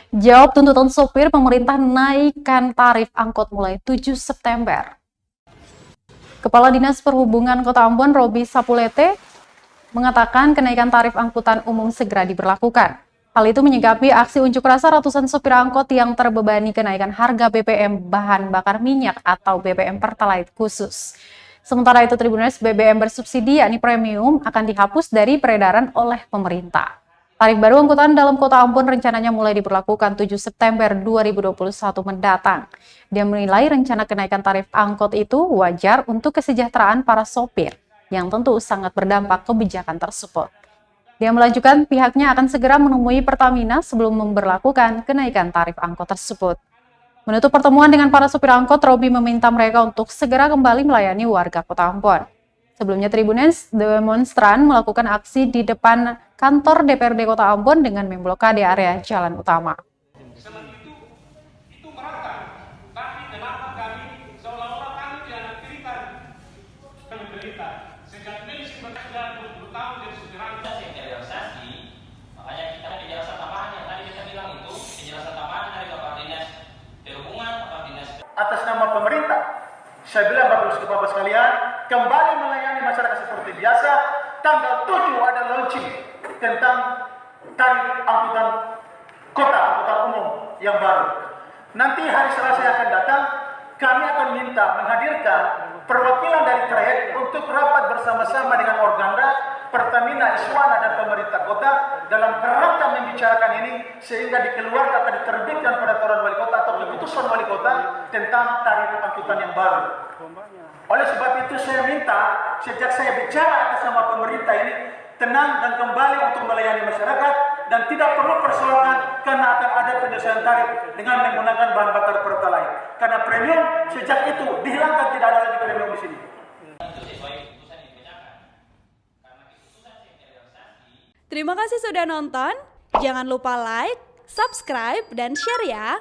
Jawab tuntutan sopir, pemerintah naikkan tarif angkot mulai 7 September. Kepala Dinas Perhubungan Kota Ambon, Robi Sapulete, mengatakan kenaikan tarif angkutan umum segera diberlakukan. Hal itu menyikapi aksi unjuk rasa ratusan sopir angkot yang terbebani kenaikan harga BBM bahan bakar minyak atau BBM Pertalite khusus. Sementara itu, Tribuners, BBM bersubsidi yakni premium akan dihapus dari peredaran oleh pemerintah. Tarif baru angkutan dalam Kota Ambon rencananya mulai diberlakukan 7 September 2021 mendatang. Dia menilai rencana kenaikan tarif angkot itu wajar untuk kesejahteraan para sopir, yang tentu sangat berdampak kebijakan tersebut. Dia melanjutkan pihaknya akan segera menemui Pertamina sebelum memberlakukan kenaikan tarif angkot tersebut. Menutup pertemuan dengan para sopir angkot, Robi meminta mereka untuk segera kembali melayani warga Kota Ambon. Sebelumnya, Tribuners, demonstran melakukan aksi di depan kantor DPRD Kota Ambon dengan memblokade area jalan utama. Itu merata, tapi kenapa kami seolah-olah kami tidak menderita? Sejak ini sudah 20 tahun jadi supir angkot. Realisasi, makanya kita ada penjelasan tambahan yang tadi kita bilang itu penjelasan tambahan dari Bapak Dinas Perhubungan, Bapak Dinas atas nama pemerintah. Saya bilang Bapak sekalian, kembali melayani masyarakat seperti biasa. Tanggal 7 ada launching tentang tarif angkutan kota, angkutan umum yang baru. Nanti hari Selasa yang akan datang, kami akan minta menghadirkan perwakilan dari trayek untuk rapat bersama-sama dengan Organda, Pertamina, Iswana, dan pemerintah kota dalam kerangka membicarakan ini sehingga dikeluarkan atau diterbitkan peraturan wali kota atau keputusan wali kota tentang tarif angkutan yang baru. Oleh sebab itu saya minta, sejak saya bicara atas nama pemerintah ini, tenang dan kembali untuk melayani masyarakat dan tidak perlu persoalan karena akan ada penyelesaian tarif dengan menggunakan bahan bakar Pertalite. Karena premium sejak itu dihilangkan, tidak ada lagi premium di sini. Terima kasih sudah nonton. Jangan lupa like, subscribe, dan share ya.